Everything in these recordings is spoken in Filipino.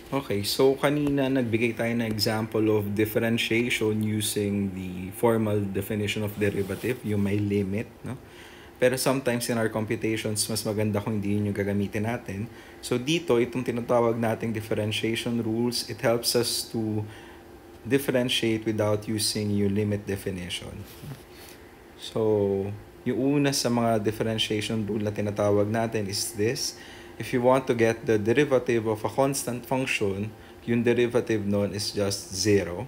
Okay, so kanina nagbigay tayo ng example of differentiation using the formal definition of derivative, yung may limit, no? Pero sometimes in our computations, mas maganda kung hindi yun yung gagamitin natin. So dito, itong tinatawag nating differentiation rules, it helps us to differentiate without using yung limit definition. So, yung una sa mga differentiation rule na tinatawag natin is this. If you want to get the derivative of a constant function, yung derivative nun is just 0.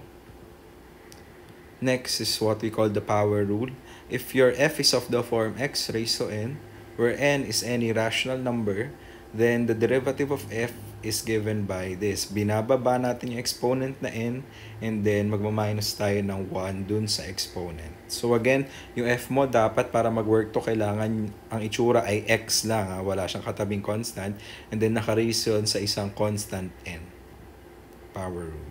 Next is what we call the power rule. If your f is of the form x raised to n, where n is any rational number, then the derivative of f is given by this. Binababa natin yung exponent na n, and then magmaminus tayo ng 1 dun sa exponent. So again, yung f mo dapat para mag-work to, kailangan ang itsura ay x lang, wala siyang katabing constant, and then naka-raise yun sa isang constant n. Power rule.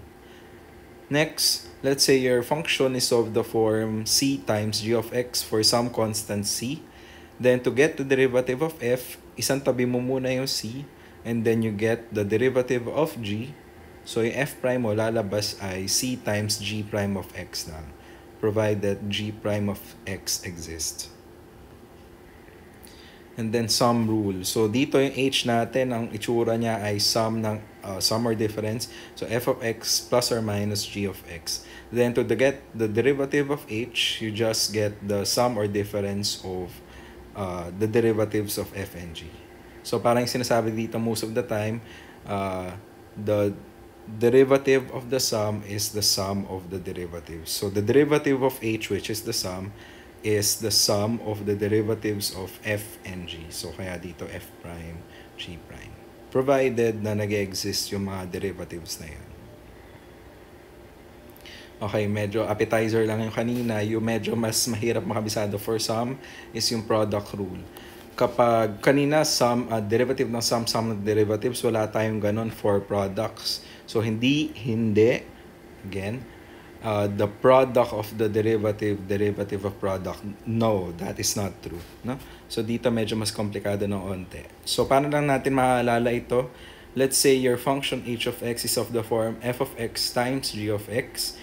Next, let's say your function is of the form c times g of x for some constant c. Then to get the derivative of f, isang tabi mo muna yung c, and then you get the derivative of g. So yung f prime mo lalabas ay c times g prime of x lang, provided g prime of x exists. And then sum rule. So dito yung h natin, ang itsura niya ay sum ng sum or difference. So f of x plus or minus g of x. Then to get the derivative of h, you just get the sum or difference of the derivatives of f and g. So parang sinasabi dito most of the time, the derivative of the sum is the sum of the derivatives. So the derivative of h, which is the sum, is the sum of the derivatives of f and g. So kaya dito f prime, g prime. Provided na nag-exist yung mga derivatives na yan. Okay, medyo appetizer lang yung kanina. Yung medyo mas mahirap makabisado for sum is yung product rule. Kapag kanina derivative ng sum ng derivatives, wala tayong ganun for products. So hindi, again, the product of the derivative of product. No, that is not true. No? So dito medyo mas komplikado ng onte. So paano lang natin maalala ito? Let's say your function h of x is of the form f of x times g of x.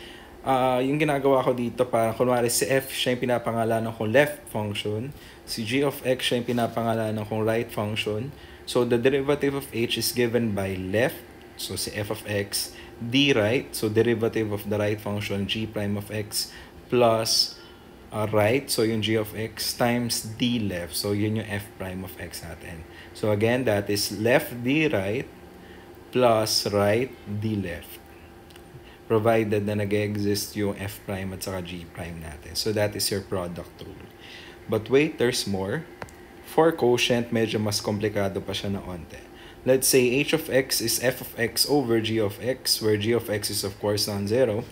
Yung ginagawa ko dito, para kunwari si f siya yung pinapangalanan kong left function, si g of x siya yung pinapangalanan kong right function. So the derivative of h is given by left, so si f of x, d right, so derivative of the right function, g prime of x, plus right, so yung g of x, times d left, so yun yung f prime of x natin. So again, that is left d right plus right d left, provided na nag-exist yung f prime at saka g prime natin. So that is your product rule. But wait, there's more. For quotient, medyo mas komplikado pa siya na onte. Let's say h of x is f of x over g of x, where g of x is of course non-zero.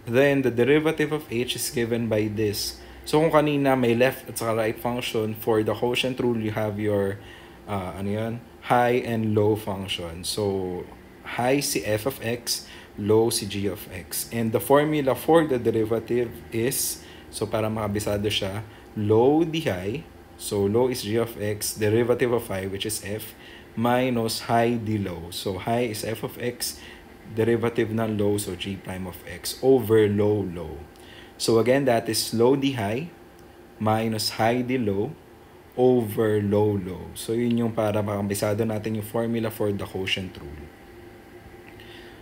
Then the derivative of h is given by this. So kung kanina may left at saka right function, for the quotient rule, you have your high and low function. So high si f of x, low si g of x. And the formula for the derivative is, so para makabisado siya, low di high, so low is g of x, derivative of high, which is f, minus high di low. So high is f of x, derivative ng low, so g prime of x, over low, low. So again, that is low di high, minus high di low, over low, low. So yun yung para makabisado natin yung formula for the quotient rule.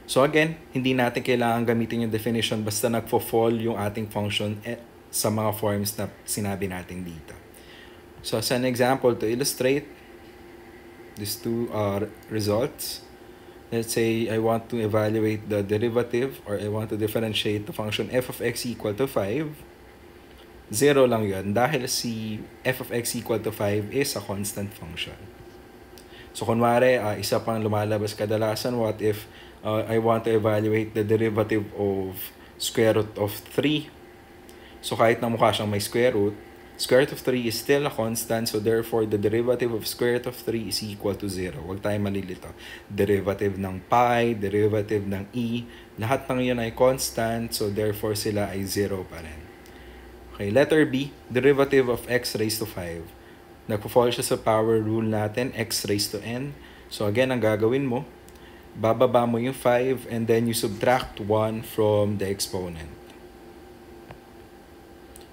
So again, hindi natin kailangan gamitin yung definition basta nagfo-fall yung ating function sa mga forms na sinabi natin dito. So as an example, to illustrate these two results, let's say I want to evaluate the derivative, or I want to differentiate the function f of x equal to 5. 0 lang yun dahil si f of x equal to 5 is a constant function. So kunwari, isa pang lumalabas kadalasan, what if I want to evaluate the derivative of square root of 3? So kahit na mukha siyang may square root of 3 is still a constant, so therefore the derivative of square root of 3 is equal to 0. Huwag tayong malilito. Derivative ng pi, derivative ng e, lahat ng yun ay constant, so therefore sila ay 0 pa rin. Okay, letter B, derivative of x raised to 5. Nagpo-fall siya sa power rule natin, x raised to n. So again, ang gagawin mo, bababa mo yung 5 and then you subtract 1 from the exponent.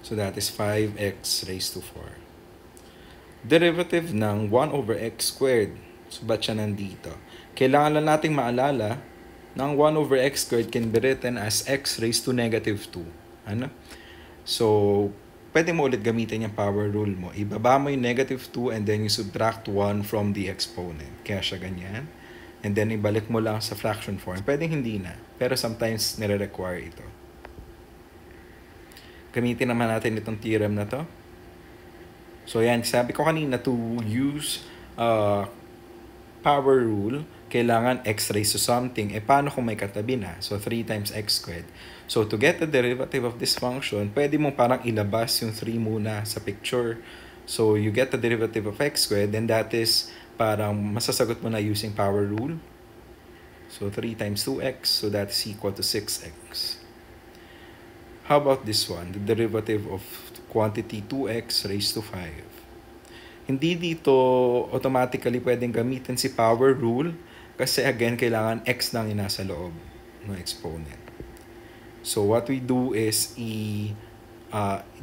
So that is 5x raised to 4. Derivative ng 1 over x squared. So ba't siya nandito? Kailangan lang nating maalala ng 1 over x squared can be written as x raised to negative 2. Ano? So, pwede mo ulit gamitin yung power rule mo. Ibaba mo yung negative 2 and then you subtract 1 from the exponent. Kaya siya ganyan. And then ibalik mo lang sa fraction form. Pwede hindi na. Pero sometimes nire-require ito. Gamitin naman natin itong theorem na to. So yan, sabi ko kanina to use power rule, kailangan x raised to something. Paano kung may katabi na? So 3 times x squared. So to get the derivative of this function, pwede mong parang ilabas yung 3 muna sa picture. So you get the derivative of x squared, then that is parang masasagot mo na using power rule. So 3 times 2x, so that's equal to 6x. How about this one? The derivative of quantity 2x raised to 5. Hindi dito automatically pwedeng gamitin si power rule kasi again, kailangan x lang yung nasa loob ng exponent. So what we do is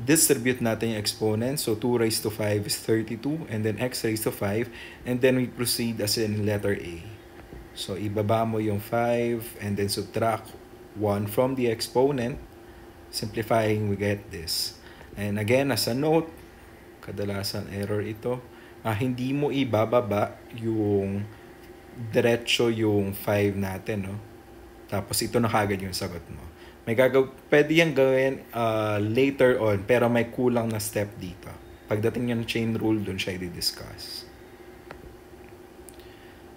distribute natin yung exponent. So 2 raised to 5 is 32 and then x raised to 5 and then we proceed as in letter A. So ibaba mo yung 5 and then subtract 1 from the exponent. Simplifying, we get this. And again, as a note, kadalasan error ito, hindi mo ibababa yung diretso yung 5 natin, no? Tapos ito na kagad yung sagot mo. Pwede yan gawin later on, pero may kulang na step dito. Pagdating yung chain rule, dun siya i-discuss.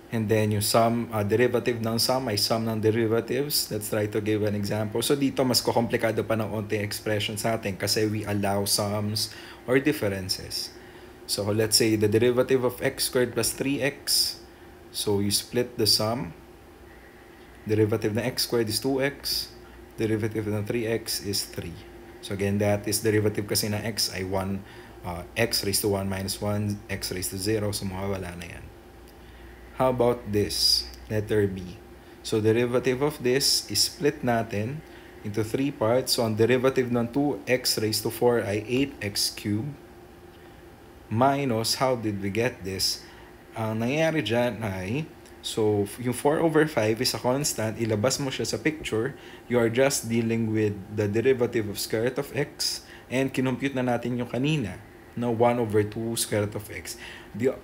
And then yung sum, derivative ng sum ay sum ng derivatives. Let's try to give an example. So dito mas komplikado pa ng onting expression sa atin kasi we allow sums or differences. So let's say the derivative of x squared plus 3x. So you split the sum. Derivative ng x squared is 2x. Derivative ng 3x is 3. So again, that is derivative kasi ng x ay 1, x raised to 1 minus 1, x raised to 0. So mawawala na yan. How about this? Letter B. So derivative of this is split natin into 3 parts. So ang derivative ng 2x raised to 4 ay 8x cubed minus, how did we get this? Ang nangyayari dyan ay, so yung 4 over 5 is a constant, ilabas mo siya sa picture, you are just dealing with the derivative of square root of x and kinompute na natin yung kanina na 1 over 2 square root of x.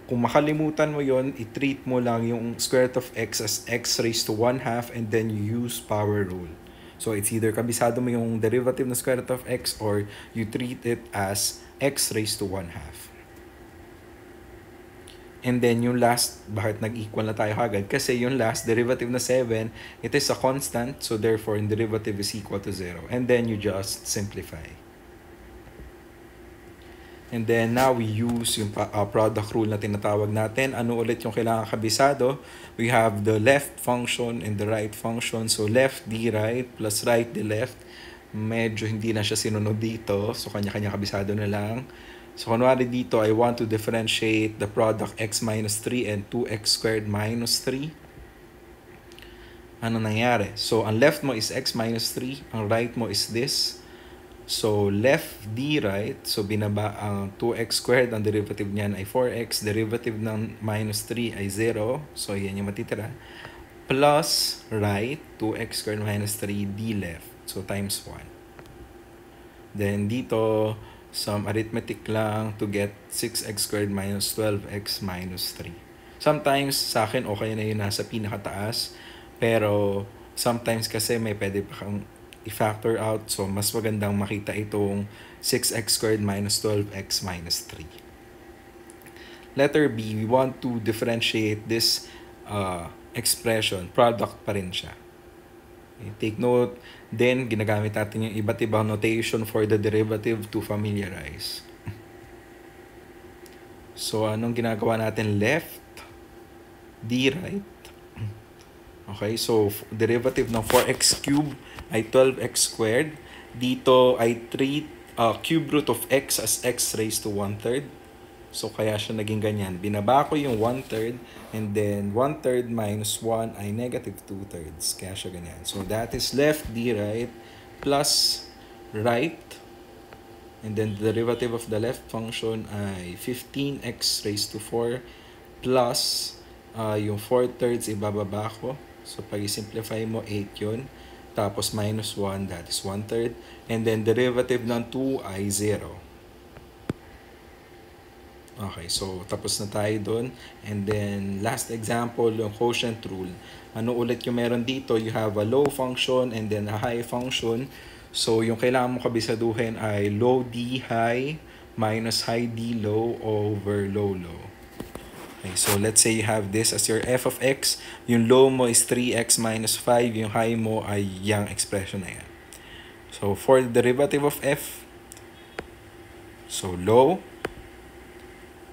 Kung makalimutan mo yon, i-treat mo lang yung square root of x as x raised to 1/2 and then you use power rule. So it's either kabisado mo yung derivative ng square root of x or you treat it as x raised to 1/2. And then yung last, bakit nag-equal na tayo agad? Kasi yung last, derivative na 7, it is a constant, so therefore yung derivative is equal to 0. And then you just simplify. And then now we use yung product rule na tinatawag natin. Ano ulit yung kailangan kabisado? We have the left function and the right function. So left d right plus right d left. Medyo hindi na siya sinunod dito. So kanya-kanya kabisado na lang. So kunwari dito, I want to differentiate the product x minus 3 and 2x squared minus 3. Ano nangyari? So ang left mo is x minus 3. Ang right mo is this. So, left d right, so binaba ang 2x squared, ang derivative niyan ay 4x, derivative ng minus 3 ay 0, so yan yung matitira, plus right, 2x squared minus 3 d left, so times 1. Then dito, some arithmetic lang to get 6x squared minus 12x minus 3. Sometimes, sa akin, okay na yun nasa pinakataas, pero sometimes kasi may pwede pa kang i-factor out. So, mas magandang makita itong 6x squared minus 12x minus 3. Letter B, we want to differentiate this expression. Product pa rin siya. Okay, take note, then ginagamit natin yung iba't ibang notation for the derivative to familiarize. So, anong ginagawa natin? Left, d right. Okay, so derivative ng 4x cubed ay 12x squared. Dito ay treat cube root of x as x raised to 1/3. So, kaya siya naging ganyan. Binaba ko yung 1/3 and then 1/3 minus 1 ay negative 2/3. Kaya siya ganyan. So, that is left d right plus right. And then the derivative of the left function ay 15x raised to 4 plus yung 4/3 ibababa ko. So, pag i-simplify mo, 8 yun. Tapos minus 1, that is 1/3. And then derivative ng 2 ay 0. Okay, so tapos na tayo dun. And then, last example, yung quotient rule. Ano ulit yung meron dito? You have a low function and then a high function. So, yung kailangan mo kabisaduhin ay low d high minus high d low over low low. Okay, so let's say you have this as your f of x. Yung low mo is 3x minus 5. Yung high mo ay yung expression na yan. So, for the derivative of f, so low,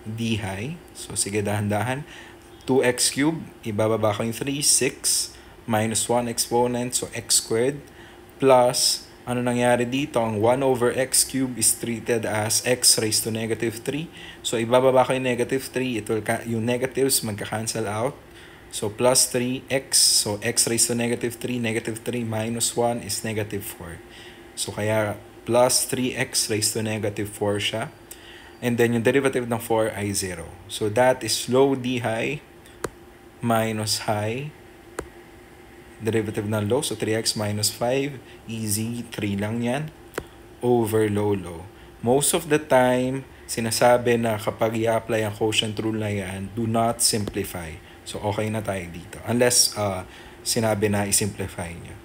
d high. So, sige, dahan-dahan. 2x cubed, ibababa ko yung 3, 6, minus 1 exponent, so x squared, plus, ano nangyari dito? Ang 1 over x cubed is treated as x raised to negative 3. So, ibababa ko yung negative 3, yung negatives magka-cancel out. So, plus 3x, so x raised to negative 3 minus 1 is negative 4. So, kaya plus 3x raised to negative 4 siya. And then, yung derivative ng 4 ay 0. So, that is low d high minus high. Derivative ng low. So, 3x minus 5. Easy. 3 lang yan. Over low low. Most of the time, sinasabi na kapag i-apply ang quotient rule na yan, do not simplify. So, okay na tayo dito. Unless sinabi na i-simplify niya.